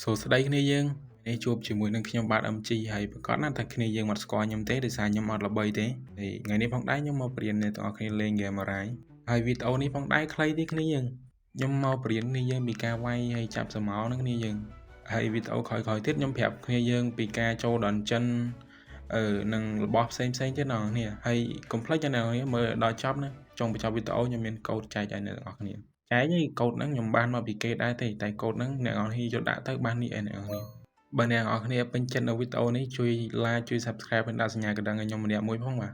សួស្តីគ្នាយើងនេះជួបជាមួយនឹងខ្ញុំបាទ MG ហើយប្រកាសណាស់ថាគ្នាយើងមកស្គាល់ខ្ញុំទេដោយសារខ្ញុំអត់ល្បីទេហើយថ្ងៃនេះផងដែរខ្ញុំមកបរៀនអ្នកទាំងអស់គ្នាលេង Game Arai ហើយវីដេអូនេះផងដែរខ្លីទេគ្នាយើងខ្ញុំមកបរៀនគ្នាយើងពីការវាយហើយចាប់សមោនឹងគ្នាយើងហើយវីដេអូក្រោយៗទៀតខ្ញុំប្រាប់គ្នាយើងពីការចូល Dungeon នឹងរបស់ផ្សេងទៀតអ្នកនរគ្នាហើយកុំភ្លេចអ្នកនរគ្នាមើលដល់ចប់ណាចុងបញ្ចប់វីដេអូខ្ញុំមានកូដចែកឲ្យអ្នកទាំងអស់គ្នាចែកនេះកូដហ្នឹងខ្ញុំបានមកពីគេដែរទេតែកូដហ្នឹងអ្នកនរគ្នាយកដាក់ទៅបាននេះឯអ្នកនរគ្នាបើអ្នកនរគ្នាពេញចិត្តនៅវីដេអូនេះជួយ like ជួយ subscribe និងដាក់សញ្ញាកណ្ដឹងឲ្យខ្ញុំម្នាក់មួយផងបាទ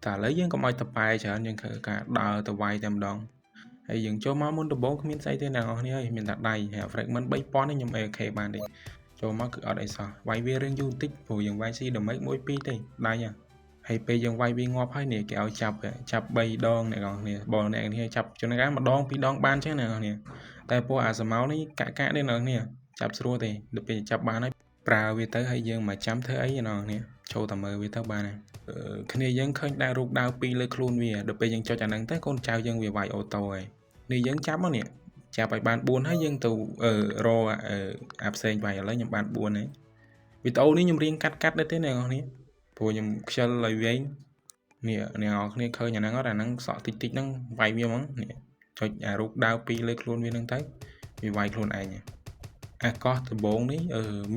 តែឥឡូវយើងកុំឲ្យតប៉ែច្រើនយើងធ្វើការដើរទៅវាយតែម្ដងហើយយើងចូលមកមុនដំបូងគ្មានស្អីទេអ្នកនរគ្នាហើយមានតែដៃហើយ fragment 3000នេះខ្ញុំ AK បានទេចូលមកគឺអត់អីសោះវាយវារឿងយូរបន្តិចព្រោះយើងវាយស៊ី damage 1 2ទេដៃហើយពេលយើងវាយវាងាប់ហើយនេះគេឲ្យចាប់3ដងអ្នកនរគ្នាបងអ្នកនរគ្នាចាប់ជួនកាលម្ដង2ដងបានចឹងអ្នកនរគ្នាតែពួកអាសមោនេះកាក់ទេអ្នកនរគ្នាចាប់ស្រួលទេដល់ពេលចាប់បានហើយប្រើវាទៅហើយយើងមកចាំធ្វើអីអ្នកនរគ្នាចូលតែមើលវាទៅបានហើយគ្នាយើងឃើញដែររូបដាវ2លើខ្លួនវាដល់ពេលយើងចុចអាហ្នឹងទៅកូនចៅយើងវាវាយអូតូហើយនេះយើងចាប់មកនេះចាប់ឲ្យបាន4ហើយយើងទៅរអាផ្សេងវាយឥឡូវខ្ញុំបាន4ហើយវីដេអូនេះខ្ញុំរៀងកាត់ដែរទេអ្នកនរគ្នាព្រោះខ្ញុំខ្ជិលឲ្យវែងនេះអ្នកនរគ្នាឃើញអាហ្នឹងសក់តិចហ្នឹងវាយវាហ្មងនេះចុចអារូបដាវ2លើខ្លួនវាហ្នឹងទៅវាវាយខ្លួនឯងអាកោះដំបងនេះ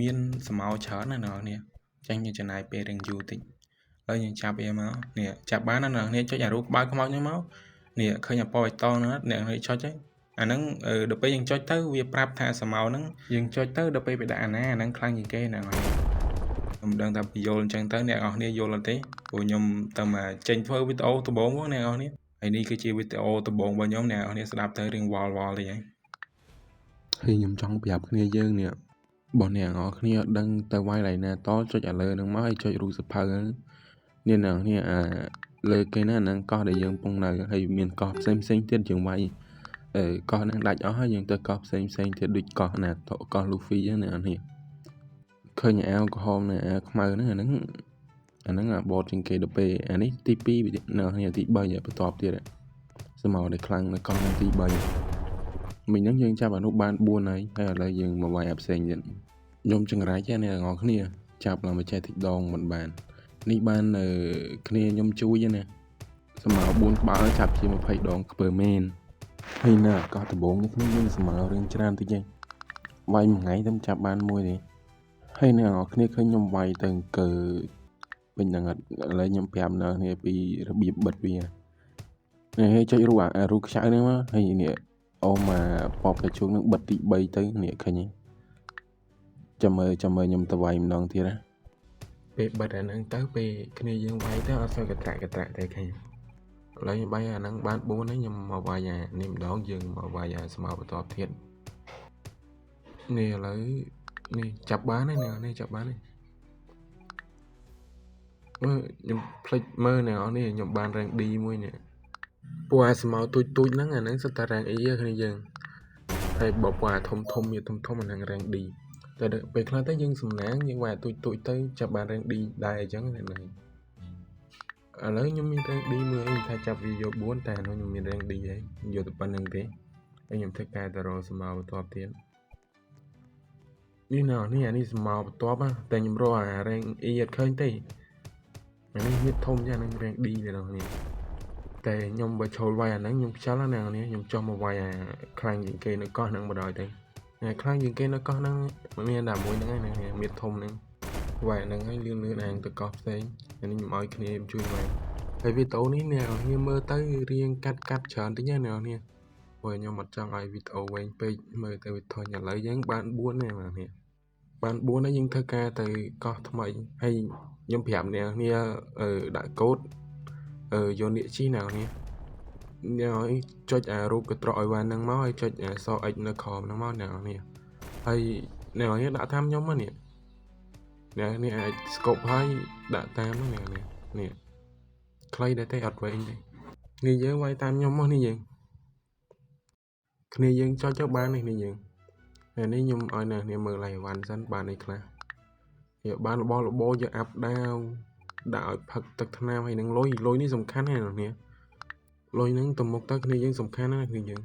មានសមោច្រើនណាស់អ្នកនរគ្នាចាញ់យើងចំណាយពេលរៀងយូរតិចហើយយើងចាប់វាមកនេះចាប់បានណាអ្នកនរគ្នាចុចអារូបបើខ្មោចហ្នឹងមកនេះឃើញអាប៉បៃតងហ្នឹងអ្នកនរគ្នាចុចហើយអាហ្នឹងដល់ពេលយើងចុចទៅវាប្រាប់ថាសមោហ្នឹងយើងចុចទៅដល់ពេលវាដាក់អាហ្នឹងខ្លាំងជាងគេណាខ្ញុំដឹងថាបញ្យល់អញ្ចឹងទៅអ្នកនរគ្នាយល់អត់ទេព្រោះខ្ញុំទៅមកចេញធ្វើវីដេអូដំបូងមកអ្នកនរគ្នាហើយនេះគឺជាវីដេអូដំបូងរបស់ខ្ញុំអ្នកនរគ្នាស្ដាប់ទៅរៀងវល់តិចហើយខ្ញុំចង់ប្រាប់គ្នាយើងនេះបងអ្នកនរគ្នាដឹងទៅវាយឡៃណាតចុចអាលើហ្នឹងមកហើយចុចរូបសភៅនេះអ្នកនរគ្នាលើគេណាហ្នឹងកោះដែលយើងពងនៅហើយមានកោះផ្សេងទៀតយើងវាយកោះហ្នឹងដាច់អស់ហើយយើងទៅកោះផ្សេងទៀតដូចកោះណាកោះ Luffy ហ្នឹងអ្នកនរគ្នាឃើញអាវក្រហមနဲ့អាវខ្មៅហ្នឹងអាហ្នឹងអាបតជាងគេដល់ពេលអានេះទី2នៅគ្នាទី3បន្ទាប់ទៀតសមោដែលខ្លាំងនៅកោះទី3មិញហ្នឹងយើងចាប់អានោះបាន4ហើយឥឡូវយើងមកវាយអាផ្សេងទៀតខ្ញុំចង្រៃអ្នកនរគ្នាចាប់ឡើងមកចេះតិចដងមិនបាននេះបានគ្នាខ្ញុំជួយណាសមោ4ក្បាលចាប់ជា20ដងខ្ពើមែនហើយណាកោះដំបងនេះគ្នាយើងសមោរឿងច្រើនតិចឯងវាយមួយថ្ងៃតែចាប់បានមួយទេហើយអ្នកនរគ្នាឃើញខ្ញុំវាយទៅអង្គើវិញហ្នឹងឥឡូវខ្ញុំប្រាប់អ្នកគ្នាពីរបៀបបិទវានេះចុចរូបរូបខ្ចៅហ្នឹងមកហើយនេះអូមកប៉បកាជុងនឹងបិទទី3ទៅនេះឃើញទេចាំមើលខ្ញុំទៅវាយម្ដងទៀតណាពេលបិទអាហ្នឹងទៅពេលគ្នាយើងវាយទៅអត់សូវកត្រាក់ទេឃើញឥឡូវខ្ញុំវាយអាហ្នឹងបាន4ហើយខ្ញុំមកវាយអានេះម្ដងយើងមកវាយអាស្មើបន្តទៀតនេះឥឡូវនេះចាប់បានហើយនេះចាប់បានហើយខ្ញុំភ្លេចមើលអ្នកនរនេះខ្ញុំបាន rank D មួយនេះពួកអាស្មៅទូចហ្នឹងអាហ្នឹងសិតតែ rank E គ្នាយើងហើយបើពួកអាធំមានធំអាហ្នឹង rank D តែពេលខ្លះទៅយើងសំណាងយើងវាយទូចទៅចាប់បាន rank D ដែរអញ្ចឹងហ្នឹងឥឡូវខ្ញុំមាន rank D មួយឯងថាចាប់វាយក4តែអានោះខ្ញុំមាន rank D ហើយយកតែប៉ុណ្្នឹងទេហើយខ្ញុំធ្វើការទៅរកស្មៅបន្ទាប់ទៀតនេះអានេះស្មៅបន្ទាប់តែខ្ញុំរកអា rank E អត់ឃើញទេអានេះមានធំយ៉ាងហ្នឹង rank D ទេដល់នេះតែខ្ញុំបើចូលវាយអាហ្នឹងខ្ញុំខ្ជិលណាស់នេះខ្ញុំចុះមកវាយអាខ្លាំងជាងគេនៅកោះហ្នឹងបណ្ដោយទៅខ្លាំងជាងគេនៅកោះហ្នឹងមានតែមួយហ្នឹងឯងមានធំហ្នឹងវាយហ្នឹងហើយលឿនអាងទៅកោះផ្សេងអានេះខ្ញុំឲ្យគ្នាជួយវាយហើយវីដេអូនេះអ្នកនរមើលទៅរៀងកាត់ច្រើនតិចណាអ្នកនរព្រោះខ្ញុំអត់ចង់ឲ្យវីដេអូវែងពេកមើលទៅវាធុញឥឡូវយើងបាន4ហើយបាទនេះបាន4ហើយយើងធ្វើការទៅកោះថ្មីហើយខ្ញុំប្រាប់អ្នកគ្នាដាក់កូដយកនេះជីអ្នកនេះឲ្យចុចអារូបកត្រកឲ្យបានហ្នឹងមកហើយចុចអាស X នៅក្រោមហ្នឹងមកអ្នកនេះហើយអ្នកនេះដាក់តាមខ្ញុំមកនេះអាចស្កូបហើយដាក់តាមនេះខ្លីដែរទេអត់វែងទេនេះយើងវាយតាមខ្ញុំមកនេះគ្នាយើងចុចទៅបាននេះយើងហើយនេះខ្ញុំឲ្យអ្នកនេះមើលឡៃវ៉ាន់សិនបានអីខ្លះវាបានរបស់របរយកអាប់ដាវដាក់ឲ្យផឹកទឹកថ្នាំហើយនឹងលុយនេះសំខាន់ណាស់អ្នកនេះលុយហ្នឹងទៅមុខទៅគ្នាយើងសំខាន់ណាស់គ្នាយើង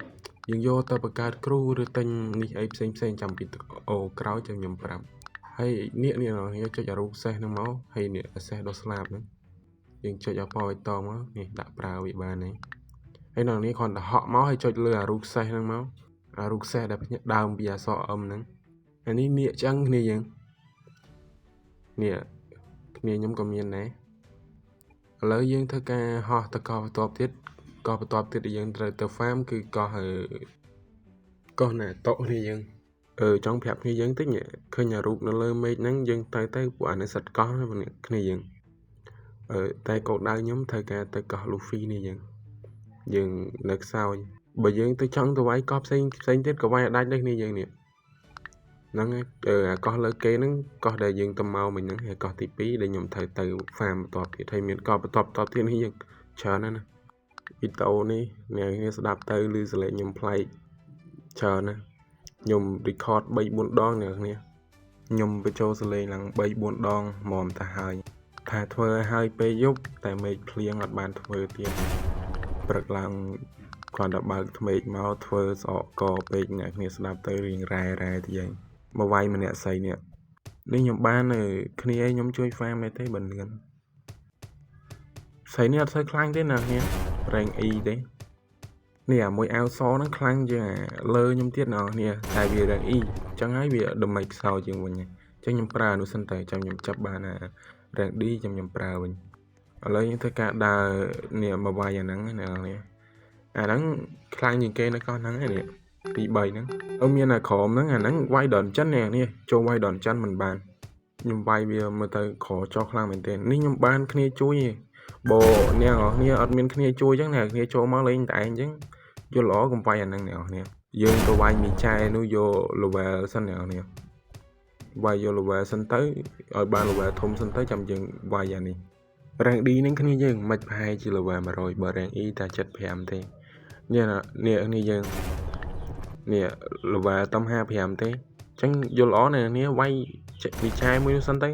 យើងយកទៅបង្កើតគ្រូឬទិញនេះអីផ្សេងចាំពីអូក្រោយចាំខ្ញុំប្រាប់ហើយនេះនេះចុចអារូបសេះហ្នឹងមកហើយនេះសេះដល់ស្លាប់ហ្នឹងយើងចុចឲ្យប៉ឲ្យតមកនេះដាក់ប្រើវាបានហើយហើយនៅនេះគ្រាន់តែហក់មកហើយចុចលើអារូបសេះហ្នឹងមកអារូបសេះដែលដើមពីអក្សរអឹមហ្នឹងអានេះនាគចឹងគ្នាយើងនេះគ្នាខ្ញុំក៏មានដែរឥឡូវយើងធ្វើការហោះទៅកោះបន្ទាប់ទៀតដែលយើងត្រូវទៅ farm គឺកោះណាតុនេះយើងចង់ប្រាប់គ្នាយើងតិចឃើញអារូបនៅលើមេឃហ្នឹងយើងទៅពួកអានេះសិតកោះគ្នាយើងតែកោដដៅខ្ញុំត្រូវការទៅកោះ Luffy នេះយើងនៅខ្សោយបើយើងទៅចង់ទៅវាយកោះផ្សេងទៀតក៏វាយអាចដាច់ដែរគ្នាយើងនេះហ្នឹងអាកោះលើគេហ្នឹងកោះដែលយើងទៅមកមិញហ្នឹងហើយកោះទី2ដែលខ្ញុំត្រូវទៅ farm បន្ទាប់ទៀតហើយមានកោះបន្ទាប់ទៀតនេះយើងច្រើនណាស់ណាវីដេអូនេះអ្នកគ្នាស្ដាប់ទៅឮសលេងខ្ញុំប្លែកច្រើនណាស់ខ្ញុំ record 3-4 ដងអ្នកគ្នាខ្ញុំបញ្ចូលសលេងឡើង 3-4 ដងមកទៅហើយថាធ្វើឲ្យហើយពេលយប់តែមេឃភ្លៀងអត់បានធ្វើទៀតព្រឹកឡើងគ្រាន់តែបើកថ្មេកមកធ្វើស្អកកពេកអ្នកគ្នាស្ដាប់ទៅរៀងរ៉ែទៀតហើយមកវាយម្នាក់ស្អីនេះខ្ញុំបានគ្នាខ្ញុំជួយ farm នេះទេបើលឿនស្អីនេះអត់សូវខ្លាំងទេណាគ្នា rank E ទេនេះអាមួយអាវសហ្នឹងខ្លាំងជាងលើខ្ញុំទៀតណាគ្នាតែវា rank E អញ្ចឹងហើយវា damage ខ្សោយជាងវិញអញ្ចឹងខ្ញុំប្រើនោះសិនទៅចាំខ្ញុំចាប់បានrank D ខ្ញុំប្រើវិញឥឡូវយើងធ្វើការដើរនេះមកវាយអាហ្នឹងណាគ្នាអាហ្នឹងខ្លាំងជាងគេនៅកោះហ្នឹងឯនេះទី3ហ្នឹងមានអាក្រមហ្នឹងអាហ្នឹងវាយដនចិននេះចូលវាយដនចិនមិនបានខ្ញុំវាយវាមើលទៅក្រចោះខ្លាំងមែនទែននេះខ្ញុំបានគ្នាជួយឯងបើអ្នកនរគ្នាអត់មានគ្នាជួយអញ្ចឹងអ្នកគ្នាចូលមកលេងតែឯងអញ្ចឹងយល់ល្អកុំវាយអាហ្នឹងអ្នកនរគ្នាយើងទៅវាយមីចែនោះយក level សិនអ្នកនរគ្នាវាយយក level សិនទៅឲ្យបាន level ធំសិនទៅចាំយើងវាយអានេះ rank D ហ្នឹងគ្នាយើងមិនប្រហែលជា level 100បើ rank E តែ75ទេនេះយើងនេះ level តំ55ទេអញ្ចឹងយល់ល្អណាស់នេះវាយមីចែមួយនោះសិនទៅ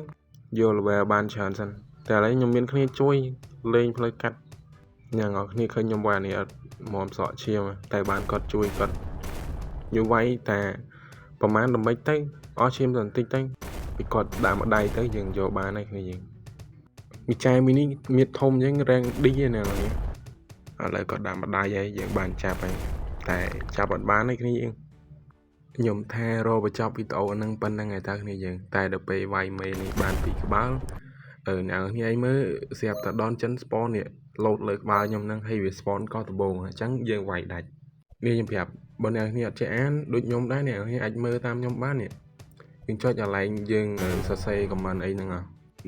យក level បានច្រើនសិនតែឥឡូវខ្ញុំមានគ្នាជួយលេងផ្លូវកាត់អ្នកនរគ្នាឃើញខ្ញុំវាយនេះអត់មុំសក់ឈាមតែបានគាត់ជួយគាត់យូរវាយតែប្រហែលដើម្បីទៅអស់ឈាមបន្តិចទៅពីគាត់ដាក់មកដៃទៅយើងយកបានហើយគ្នាយើងមីចែមីនេះមៀតធំអញ្ចឹង rank D ណានេះឥឡូវគាត់ដាក់មកដៃហើយយើងបានចាប់ហើយតែចាប់អត់បានទេគ្នាយើងខ្ញុំថារកបញ្ចប់វីដេអូហ្នឹងប៉ុណ្្នឹងឯតើគ្នាយើងតែដល់ពេលវាយមេនេះបានពីក្បាលអ្នកគ្នាឯងមើលស្រាប់តែដនចិន spawn នេះលោតលើក្បាលខ្ញុំហ្នឹងហើយវា spawn កោះដំបងអញ្ចឹងយើងវាយដាច់នេះខ្ញុំប្រាប់បើអ្នកគ្នាអត់ចេះអានដូចខ្ញុំដែរអ្នកគ្នាអាចមើលតាមខ្ញុំបាននេះយើងចុចអាឡែងយើងសរសេរ comment អីហ្នឹង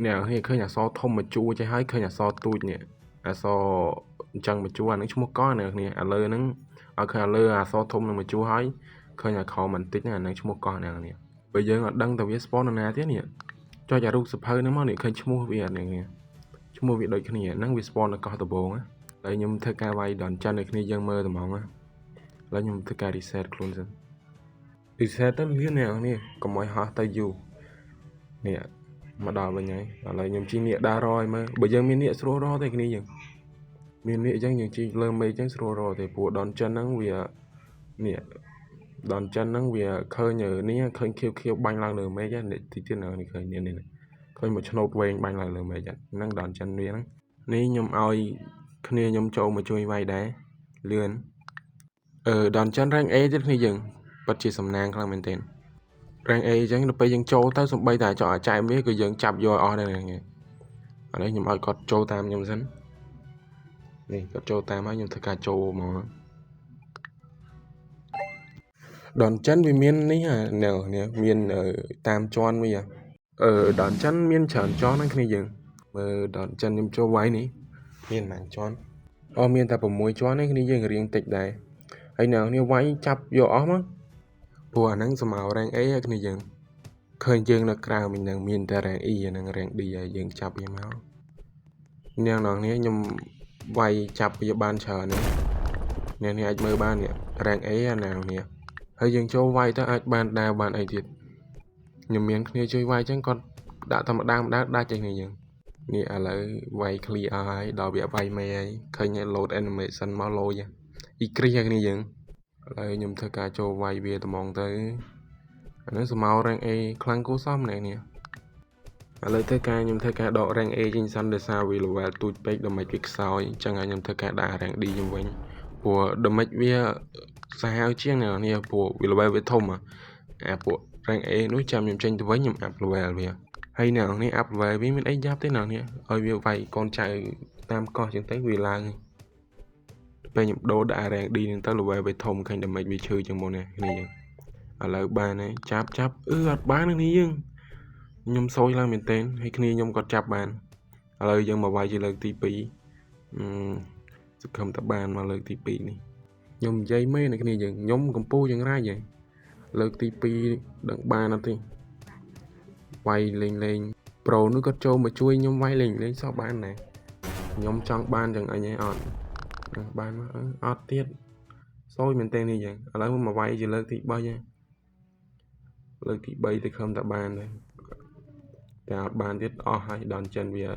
អ្នកគ្នាឃើញអក្សរធំមកជួចេះហើយឃើញអក្សរទូចនេះអក្សរអញ្ចឹងមកជួអាហ្នឹងឈ្មោះកោះអ្នកគ្នាឥឡូវហ្នឹងឲ្យឃើញលើអក្សរធំនឹងមកជួហើយឃើញអាខោបន្តិចហ្នឹងអាហ្នឹងឈ្មោះកោះអ្នកគ្នាបើយើងអត់ដឹងតើវា spawn នៅណាទៀតនេះចុចអារូបសភៅហ្នឹងមកនេះឃើញឈ្មោះវាអ្នកគ្នាឈ្មោះវាដូចគ្នាហ្នឹងវា spawn នៅកោះដំបងហើយខ្ញុំធ្វើការវាយដនចិនឲ្យគ្នាយើងមើលតែហ្មងឥឡូវខ្ញុំធ្វើការ reset ខ្លួនសិន reset ទៅលឿនអ្នកនេះកុំឲ្យហោះទៅយូរនេះមកដល់វិញហើយឥឡូវខ្ញុំជីនៀកដើររយមើលបើយើងមាននៀកស្រួលរទេគ្នាយើងមាននៀកអញ្ចឹងយើងជីលើមេឃអញ្ចឹងស្រួលរទេព្រោះដនចិនហ្នឹងវានេះដនចិនហ្នឹងវាឃើញនេះឃើញខៀវបាញ់ឡើងលើមេឃនេះទីទៀតនេះឃើញនេះឃើញមួយឆ្នោតវែងបាញ់ឡើងលើមេឃហ្នឹងដនចិនវាហ្នឹងនេះខ្ញុំឲ្យគ្នាខ្ញុំចូលមកជួយវាយដែរលឿនដនចិន rank A ទៀតគ្នាយើងពិតជាសំណាងខ្លាំងមែនទែន rank A អញ្ចឹងដល់ពេលយើងចូលទៅសំបីតែចោលអាចែវាគឺយើងចាប់យកអស់ដែរឥឡូវខ្ញុំឲ្យគាត់ចូលតាមខ្ញុំសិននេះគាត់ចូលតាមហើយខ្ញុំធ្វើការចូលមកដនចិនវាមាននេះនៅមានតាមជាន់វាដនចិនមានច្រើនជាន់ហ្នឹងគ្នាយើងមើលដនចិនខ្ញុំចូលវាយនេះមានប៉ុន្មានជាន់មានតែ6ជាន់ទេគ្នាយើងរៀងតិចដែរហើយនៅនេះវាយចាប់យកអស់មកព្រោះអាហ្នឹងសម្រាប់ rank A គ្នាយើងឃើញយើងនៅក្រៅមិញហ្នឹងមានតែ rank E ហ្នឹង rank D ហើយយើងចាប់វាមកអ្នកនរនេះខ្ញុំវាយចាប់វាបានច្រើនហ្នឹងអ្នកនេះអាចមើលបាននេះ rank A ណានេះហើយយើងចូលវាយទៅអាចបានដាវបានអីទៀតខ្ញុំមានគ្នាជួយវាយចឹងគាត់ដាក់តែម្ដងដាច់ចេះគ្នាយើងនេះឥឡូវវាយ clear ហើយដល់វាវាយមេហើយឃើញ load animation មកលោយអ៊ីគ្រីគ្នាយើង Lại nhầm thơ cả cho vay về tầm mong tới nó sẽ mau răng A khăn cố xóm này nè lấy thơ cả nhầm thơ cả đọ răng A trên sân để sao vì là tụt bếch đầm mạch việc sao chẳng ai nhầm thơ cả đã răng đi nhầm vánh của đầm mạch về xa hao chiếc nào nè của vì là về thông à của răng A nói chăm nhầm tranh với nhầm áp là về hay nào nè áp về với mình ấy giáp thế nào nè ơi vì vậy con trai tam con chẳng thấy vì là về nhầm đồ đã ràng đi nên tới là về thông khanh đầm mạch bị chơi trong môn này này lại bà này chắp bán này ní dương nhom sôi là miền tên hay khi nhom còn chắp bàn lời dân mà vay chỉ lời tí pí không tập bàn mà lời tí pí này nhom dây mấy này cái này nhom cầm pu chẳng ra vậy lời tí pí đặng bàn nó thì vay lên pro nó có trâu mà chui nhom vay lên sao bán này nhom trong ban chẳng ai nhé ọt ban ọt tiết sôi miền tên này vậy lấy mà vay chỉ lời tí bao nhiêu lời tí bay thì không tập bàn nàyแต่บ้านที่ออกให้ดอนเจนเวีย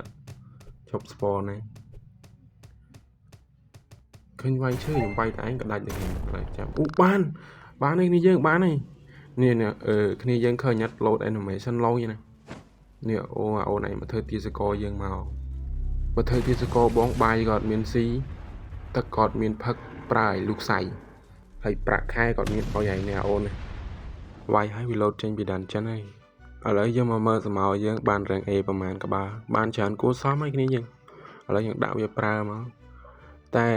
ชอบสปอร์này ឃើញវាយឈើខ្ញុំវាយតែឯងក៏ដាច់ដែរហើយចាំបាននេះយើងបានហើយនេះគ្នាយើងឃើញអត់ load animation ឡូយណានេះអូនឯងមកធ្វើទាសកលយើងមកធ្វើទាសកលបងបាយក៏អត់មានស៊ីទឹកក៏អត់មានផឹកប្រើឲ្យលូកសៃហើយប្រាក់ខែក៏អត់មានឲ្យឯងនេះអូនវាយឲ្យវា load ចេញពីដានចិនហើយឥឡូវយើងមកមើលសមោយើងបានរ៉េង A ប្រហែលក្បាលបានច្រើនគួរសមហើយគ្នាយើងឥឡូវយើងដាក់វាប្រើមកតែ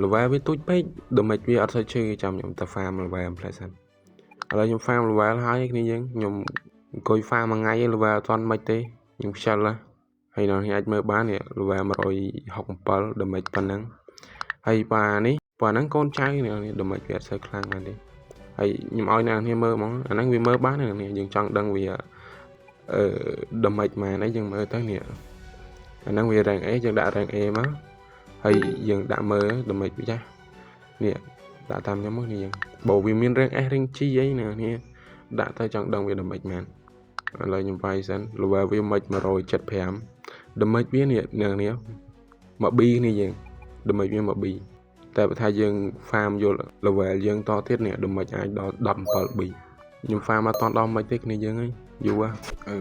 level វាទូចពេកដូចមិនវាអត់សូវឈឺចាំខ្ញុំទៅ farm level ផ្លែសិនឥឡូវខ្ញុំ farm level ហើយគ្នាយើងខ្ញុំអង្គុយ farm មួយថ្ងៃ level អត់ទាន់មិនទេខ្ញុំខ្ជិលហើយនៅនេះអាចមើលបាននេះ level 167ដូចមិនប៉ុណ្ណឹងហើយប៉ាហ្នឹងកូនចៅនេះដូចមិនវាអត់សូវខ្លាំងបានទេហើយខ្ញុំឲ្យអ្នកនេះមើលហ្មងអាហ្នឹងវាមើលបាននេះយើងចង់ដឹងវាដូចមិនម៉ែនអីយើងមើលទៅនេះអាហ្នឹងវា rank A យើងដាក់ rank A មកហើយយើងដាក់មើលដើម្បីវាចាស់នេះដាក់តាមខ្ញុំមកនេះយើងបើវាមាន rank S rank G អីណានេះដាក់ទៅចង់ដឹងវាដើម្បីមែនឥឡូវខ្ញុំវាយសិន level វាមិន175ដើម្បីវានេះមក B នេះយើងដើម្បីវាមក B តែបើថាយើង farm យក level យើងតទៀតនេះដើម្បីអាចដល់17 B ខ្ញុំ farm អត់ដល់មិនទេគ្នាយើងហើយយូរ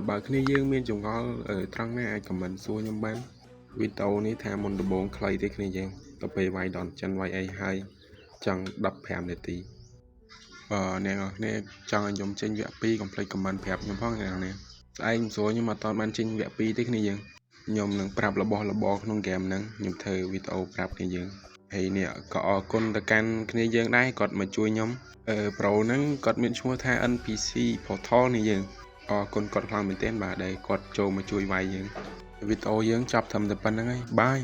បើគ្នាយើងមានចង្អល់ត្រង់ណាអាច comment សួរខ្ញុំបានវីដេអូនេះថាមុនដំបូងខ្លីទេគ្នាយើងទៅពេលវាយដនចិនវាយអីហើយចង់15នាទីអ្នកនរគ្នាចង់ឲ្យខ្ញុំចេញវគ្គ2កុំភ្លេច comment ប្រាប់ខ្ញុំផងអ្នកនរគ្នាស្អែកខ្ញុំសួរខ្ញុំអត់បានចេញវគ្គ2ទេគ្នាយើងខ្ញុំនឹងប្រាប់របស់របរក្នុងហ្គេមហ្នឹងខ្ញុំធ្វើវីដេអូប្រាប់គ្នាយើងហើយនេះក៏អរគុណទៅកាន់គ្នាយើងដែរគាត់មកជួយខ្ញុំប្រូហ្នឹងគាត់មានឈ្មោះថា NPC Portal នេះយើងអរគុណគាត់ខ្លាំងមែនទែនបាទដែលគាត់ចូលមកជួយវាយយើងវីដេអូយើងចប់ត្រឹមតែប៉ុណ្្នឹងហើយបាយ